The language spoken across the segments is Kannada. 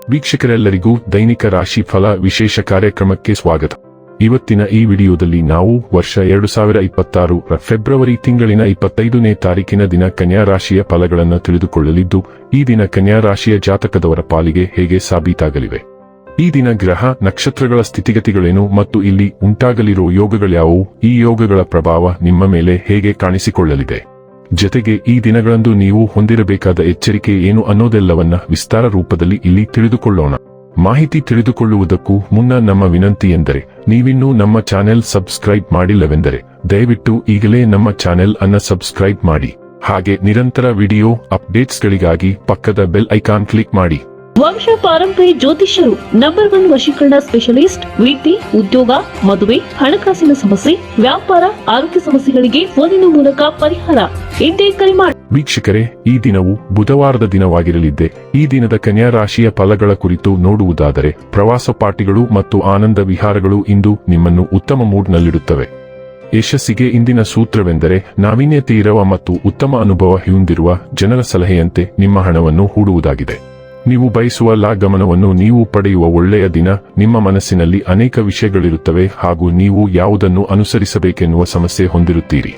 ವೀಕ್ಷಕರೆಲ್ಲರಿಗೂ ದೈನಿಕ ರಾಶಿ ಫಲ ವಿಶೇಷ ಕಾರ್ಯಕ್ರಮಕ್ಕೆ ಸ್ವಾಗತ. ಇವತ್ತಿನ ಈ ವಿಡಿಯೋದಲ್ಲಿ ನಾವು ವರ್ಷ 2026 ಫೆಬ್ರವರಿ ತಿಂಗಳಿನ 25ನೇ ತಾರೀಕಿನ ದಿನ ಕನ್ಯಾ ರಾಶಿಯ ಫಲಗಳನ್ನು ತಿಳಿದುಕೊಳ್ಳಲಿದ್ದು, ಈ ದಿನ ಕನ್ಯಾ ರಾಶಿಯ ಜಾತಕದವರ ಪಾಲಿಗೆ ಹೇಗೆ ಸಾಬೀತಾಗಲಿವೆ, ಈ ದಿನ ಗ್ರಹ ನಕ್ಷತ್ರಗಳ ಸ್ಥಿತಿಗತಿಗಳೇನು ಮತ್ತು ಇಲ್ಲಿ ಉಂಟಾಗಲಿರೋ ಯೋಗಗಳ್ಯಾವುವು, ಈ ಯೋಗಗಳ ಪ್ರಭಾವ ನಿಮ್ಮ ಮೇಲೆ ಹೇಗೆ ಕಾಣಿಸಿಕೊಳ್ಳಲಿದೆ, ಜೊತೆಗೆ ಈ ದಿನಗಳಂದು ನೀವು ಹೊಂದಿರಬೇಕಾದ ಎಚ್ಚರಿಕೆ ಏನು ಅನ್ನೋದೆಲ್ಲವನ್ನ ವಿಸ್ತಾರ ರೂಪದಲ್ಲಿ ಇಲ್ಲಿ ತಿಳಿದುಕೊಳ್ಳೋಣ. ಮಾಹಿತಿ ತಿಳಿದುಕೊಳ್ಳುವುದಕ್ಕೂ ಮುನ್ನ ನಮ್ಮ ವಿನಂತಿ ಎಂದರೆ, ನೀವಿನ್ನೂ ನಮ್ಮ ಚಾನೆಲ್ ಸಬ್ಸ್ಕ್ರೈಬ್ ಮಾಡಿಲ್ಲವೆಂದರೆ ದಯವಿಟ್ಟು ಈಗಲೇ ನಮ್ಮ ಚಾನೆಲ್ ಅನ್ನ ಸಬ್ಸ್ಕ್ರೈಬ್ ಮಾಡಿ. ಹಾಗೆ ನಿರಂತರ ವಿಡಿಯೋ ಅಪ್ಡೇಟ್ಸ್ಗಳಿಗಾಗಿ ಪಕ್ಕದ ಬೆಲ್ ಐಕಾನ್ ಕ್ಲಿಕ್ ಮಾಡಿ. ವಂಶ ಪಾರಂಪರ್ಯ ಜ್ಯೋತಿಷ್ಯರು ನಂಬರ್ 1 ವಶೀಕರಣ ಸ್ಪೆಷಲಿಸ್ಟ್. ವೃತ್ತಿ, ಉದ್ಯೋಗ, ಮದುವೆ, ಹಣಕಾಸಿನ ಸಮಸ್ಯೆ, ವ್ಯಾಪಾರ, ಆರೋಗ್ಯ ಸಮಸ್ಯೆಗಳಿಗೆ ಫೋನಿನ ಮೂಲಕ ಪರಿಹಾರ. ಇಂದೇ ಕರೆ ಮಾಡಿ. ವೀಕ್ಷಕರೇ, ಈ ದಿನವು ಬುಧವಾರದ ದಿನವಾಗಿರಲಿದ್ದೆ. ಈ ದಿನದ ಕನ್ಯಾ ರಾಶಿಯ ಫಲಗಳ ಕುರಿತು ನೋಡುವುದಾದರೆ, ಪ್ರವಾಸ ಪಾರ್ಟಿಗಳು ಮತ್ತು ಆನಂದ ವಿಹಾರಗಳು ಇಂದು ನಿಮ್ಮನ್ನು ಉತ್ತಮ ಮೂಡ್ನಲ್ಲಿಡುತ್ತವೆ. ಯಶಸ್ಸಿಗೆ ಇಂದಿನ ಸೂತ್ರವೆಂದರೆ, ನಾವೀನ್ಯತೆ ಇರುವ ಮತ್ತು ಉತ್ತಮ ಅನುಭವ ಹೊಂದಿರುವ ಜನರ ಸಲಹೆಯಂತೆ ನಿಮ್ಮ ಹಣವನ್ನು ಹೂಡುವುದಾಗಿದೆ. ನೀವು ಬಯಸುವ ಗಮನವನ್ನು ನೀವು ಪಡೆಯುವ ಒಳ್ಳೆಯ ದಿನ. ನಿಮ್ಮ ಮನಸ್ಸಿನಲ್ಲಿ ಅನೇಕ ವಿಷಯಗಳಿರುತ್ತವೆ ಹಾಗೂ ನೀವು ಯಾವುದನ್ನು ಅನುಸರಿಸಬೇಕೆನ್ನುವ ಸಮಸ್ಯೆ ಹೊಂದಿರುತ್ತೀರಿ.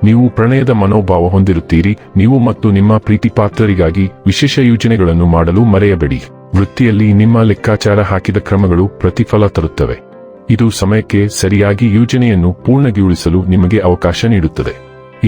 ನೀವು ಪ್ರಣಯದ ಮನೋಭಾವ ಹೊಂದಿರುತ್ತೀರಿ. ನೀವು ಮತ್ತು ನಿಮ್ಮ ಪ್ರೀತಿಪಾತ್ರರಿಗಾಗಿ ವಿಶೇಷ ಯೋಜನೆಗಳನ್ನು ಮಾಡಲು ಮರೆಯಬೇಡಿ. ವೃತ್ತಿಯಲ್ಲಿ ನಿಮ್ಮ ಲೆಕ್ಕಾಚಾರ ಹಾಕಿದ ಕ್ರಮಗಳು ಪ್ರತಿಫಲ ತರುತ್ತವೆ. ಇದು ಸಮಯಕ್ಕೆ ಸರಿಯಾಗಿ ಯೋಜನೆಯನ್ನು ಪೂರ್ಣಗೊಳಿಸಲು ನಿಮಗೆ ಅವಕಾಶ ನೀಡುತ್ತದೆ.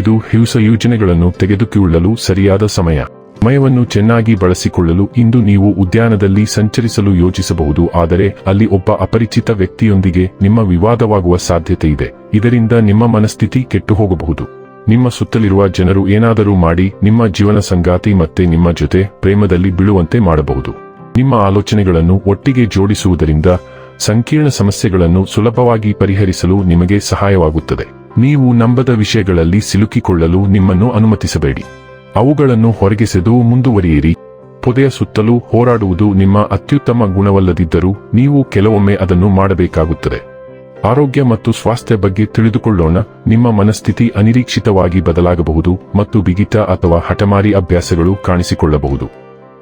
ಇದು ಹೊಸ ಯೋಜನೆಗಳನ್ನು ತೆಗೆದುಕೊಳ್ಳಲು ಸರಿಯಾದ ಸಮಯವನ್ನು ಚೆನ್ನಾಗಿ ಬಳಸಿಕೊಳ್ಳಲು ಇಂದು ನೀವು ಉದ್ಯಾನದಲ್ಲಿ ಸಂಚರಿಸಲು ಯೋಚಿಸಬಹುದು. ಆದರೆ ಅಲ್ಲಿ ಒಬ್ಬ ಅಪರಿಚಿತ ವ್ಯಕ್ತಿಯೊಂದಿಗೆ ನಿಮ್ಮ ವಿವಾದವಾಗುವ ಸಾಧ್ಯತೆ ಇದೆ. ಇದರಿಂದ ನಿಮ್ಮ ಮನಸ್ಥಿತಿ ಕೆಟ್ಟು ಹೋಗಬಹುದು. ನಿಮ್ಮ ಸುತ್ತಲಿರುವ ಜನರು ಏನಾದರೂ ಮಾಡಿ ನಿಮ್ಮ ಜೀವನ ಸಂಗಾತಿ ಮತ್ತೆ ನಿಮ್ಮ ಜೊತೆ ಪ್ರೇಮದಲ್ಲಿ ಬೀಳುವಂತೆ ಮಾಡಬಹುದು. ನಿಮ್ಮ ಆಲೋಚನೆಗಳನ್ನು ಒಟ್ಟಿಗೆ ಜೋಡಿಸುವುದರಿಂದ ಸಂಕೀರ್ಣ ಸಮಸ್ಯೆಗಳನ್ನು ಸುಲಭವಾಗಿ ಪರಿಹರಿಸಲು ನಿಮಗೆ ಸಹಾಯವಾಗುತ್ತದೆ. ನೀವು ನಂಬದ ವಿಷಯಗಳಲ್ಲಿ ಸಿಲುಕಿಕೊಳ್ಳಲು ನಿಮ್ಮನ್ನು ಅನುಮತಿಸಬೇಡಿ. ಅವುಗಳನ್ನು ಹೊರಗೆಸೆದು ಮುಂದುವರಿಯಿರಿ. ಪೊದೆಯ ಸುತ್ತಲೂ ಹೋರಾಡುವುದು ನಿಮ್ಮ ಅತ್ಯುತ್ತಮ ಗುಣವಲ್ಲದಿದ್ದರೂ ನೀವು ಕೆಲವೊಮ್ಮೆ ಅದನ್ನು ಮಾಡಬೇಕಾಗುತ್ತದೆ. ಆರೋಗ್ಯ ಮತ್ತು ಸ್ವಾಸ್ಥ್ಯ ಬಗ್ಗೆ ತಿಳಿದುಕೊಳ್ಳೋಣ. ನಿಮ್ಮ ಮನಸ್ಥಿತಿ ಅನಿರೀಕ್ಷಿತವಾಗಿ ಬದಲಾಗಬಹುದು ಮತ್ತು ಬಿಗಿತ ಅಥವಾ ಹಠಮಾರಿ ಅಭ್ಯಾಸಗಳು ಕಾಣಿಸಿಕೊಳ್ಳಬಹುದು.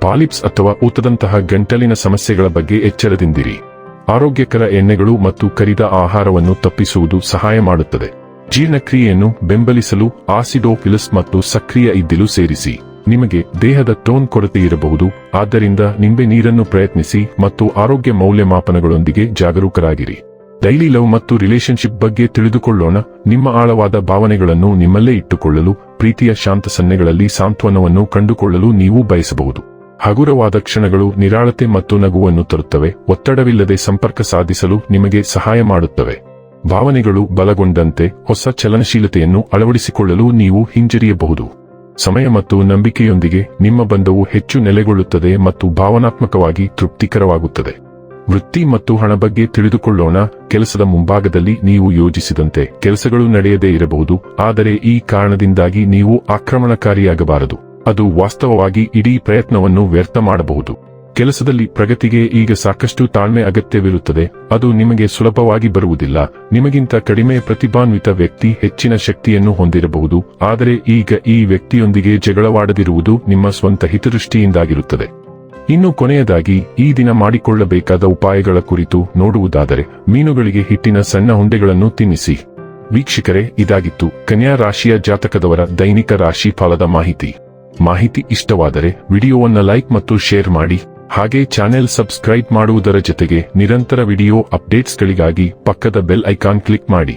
ಪಾಲಿಪ್ಸ್ ಅಥವಾ ಊತದಂತಹ ಗಂಟಲಿನ ಸಮಸ್ಯೆಗಳ ಬಗ್ಗೆ ಎಚ್ಚರದಿಂದಿರಿ. ಆರೋಗ್ಯಕರ ಎಣ್ಣೆಗಳು ಮತ್ತು ಕರಿದ ಆಹಾರವನ್ನು ತಪ್ಪಿಸುವುದು ಸಹಾಯ ಮಾಡುತ್ತದೆ. ಜೀರ್ಣಕ್ರಿಯೆಯನ್ನು ಬೆಂಬಲಿಸಲು ಆಸಿಡೋಫಿಲಸ್ ಮತ್ತು ಸಕ್ರಿಯ ಇದ್ದಿಲು ಸೇರಿಸಿ. ನಿಮಗೆ ದೇಹದ ಟೋನ್ ಕೊರತೆ ಇರಬಹುದು, ಆದ್ದರಿಂದ ನಿಂಬೆ ನೀರನ್ನು ಪ್ರಯತ್ನಿಸಿ ಮತ್ತು ಆರೋಗ್ಯ ಮೌಲ್ಯಮಾಪನಗಳೊಂದಿಗೆ ಜಾಗರೂಕರಾಗಿರಿ. ಡೈಲಿ ಲವ್ ಮತ್ತು ರಿಲೇಶನ್ಶಿಪ್ ಬಗ್ಗೆ ತಿಳಿದುಕೊಳ್ಳೋಣ. ನಿಮ್ಮ ಆಳವಾದ ಭಾವನೆಗಳನ್ನು ನಿಮ್ಮಲ್ಲೇ ಇಟ್ಟುಕೊಳ್ಳಲು, ಪ್ರೀತಿಯ ಶಾಂತ ಸನ್ನೆಗಳಲ್ಲಿ ಸಾಂತ್ವನವನ್ನು ಕಂಡುಕೊಳ್ಳಲು ನೀವು ಬಯಸಬಹುದು. ಹಗುರವಾದ ಕ್ಷಣಗಳು ನಿರಾಳತೆ ಮತ್ತು ನಗುವನ್ನು ತರುತ್ತವೆ. ಒತ್ತಡವಿಲ್ಲದೆ ಸಂಪರ್ಕ ಸಾಧಿಸಲು ನಿಮಗೆ ಸಹಾಯ ಮಾಡುತ್ತವೆ. ಭಾವನೆಗಳು ಬಲಗೊಂಡಂತೆ ಹೊಸ ಚಲನಶೀಲತೆಯನ್ನು ಅಳವಡಿಸಿಕೊಳ್ಳಲು ನೀವು ಹಿಂಜರಿಯಬಹುದು. ಸಮಯ ಮತ್ತು ನಂಬಿಕೆಯೊಂದಿಗೆ ನಿಮ್ಮ ಬಂಧವು ಹೆಚ್ಚು ನೆಲೆಗೊಳ್ಳುತ್ತದೆ ಮತ್ತು ಭಾವನಾತ್ಮಕವಾಗಿ ತೃಪ್ತಿಕರವಾಗುತ್ತದೆ. ವೃತ್ತಿ ಮತ್ತು ಹಣ ಬಗ್ಗೆ ತಿಳಿದುಕೊಳ್ಳೋಣ. ಕೆಲಸದ ಮುಂಭಾಗದಲ್ಲಿ ನೀವು ಯೋಜಿಸಿದಂತೆ ಕೆಲಸಗಳು ನಡೆಯದೇ ಇರಬಹುದು, ಆದರೆ ಈ ಕಾರಣದಿಂದಾಗಿ ನೀವು ಆಕ್ರಮಣಕಾರಿಯಾಗಬಾರದು. ಅದು ವಾಸ್ತವವಾಗಿ ಇಡೀ ಪ್ರಯತ್ನವನ್ನು ವ್ಯರ್ಥ ಮಾಡಬಹುದು. ಕೆಲಸದಲ್ಲಿ ಪ್ರಗತಿಗೆ ಈಗ ಸಾಕಷ್ಟು ತಾಳ್ಮೆ ಅಗತ್ಯವಿರುತ್ತದೆ. ಅದು ನಿಮಗೆ ಸುಲಭವಾಗಿ ಬರುವುದಿಲ್ಲ. ನಿಮಗಿಂತ ಕಡಿಮೆ ಪ್ರತಿಭಾನ್ವಿತ ವ್ಯಕ್ತಿ ಹೆಚ್ಚಿನ ಶಕ್ತಿಯನ್ನು ಹೊಂದಿರಬಹುದು, ಆದರೆ ಈಗ ಈ ವ್ಯಕ್ತಿಯೊಂದಿಗೆ ಜಗಳವಾಡದಿರುವುದು ನಿಮ್ಮ ಸ್ವಂತ ಹಿತದೃಷ್ಟಿಯಿಂದಾಗಿರುತ್ತದೆ. ಇನ್ನು ಕೊನೆಯದಾಗಿ ಈ ದಿನ ಮಾಡಿಕೊಳ್ಳಬೇಕಾದ ಉಪಾಯಗಳ ಕುರಿತು ನೋಡುವುದಾದರೆ, ಮೀನುಗಳಿಗೆ ಹಿಟ್ಟಿನ ಸಣ್ಣ ಉಂಡೆಗಳನ್ನು ತಿನ್ನಿಸಿ. ವೀಕ್ಷಕರೇ, ಇದಾಗಿತ್ತು ಕನ್ಯಾ ರಾಶಿಯ ಜಾತಕದವರ ದೈನಿಕ ರಾಶಿ ಫಲದ ಮಾಹಿತಿ ಇಷ್ಟವಾದರೆ ವಿಡಿಯೋವನ್ನ ಲೈಕ್ ಮತ್ತು ಶೇರ್ ಮಾಡಿ. ಹಾಗೆ ಚಾನೆಲ್ ಸಬ್ಸ್ಕ್ರೈಬ್ ಮಾಡುವುದರ ಜೊತೆಗೆ ನಿರಂತರ ವಿಡಿಯೋ ಅಪ್ಡೇಟ್ಸ್ಗಳಿಗಾಗಿ ಪಕ್ಕದ ಬೆಲ್ ಐಕಾನ್ ಕ್ಲಿಕ್ ಮಾಡಿ.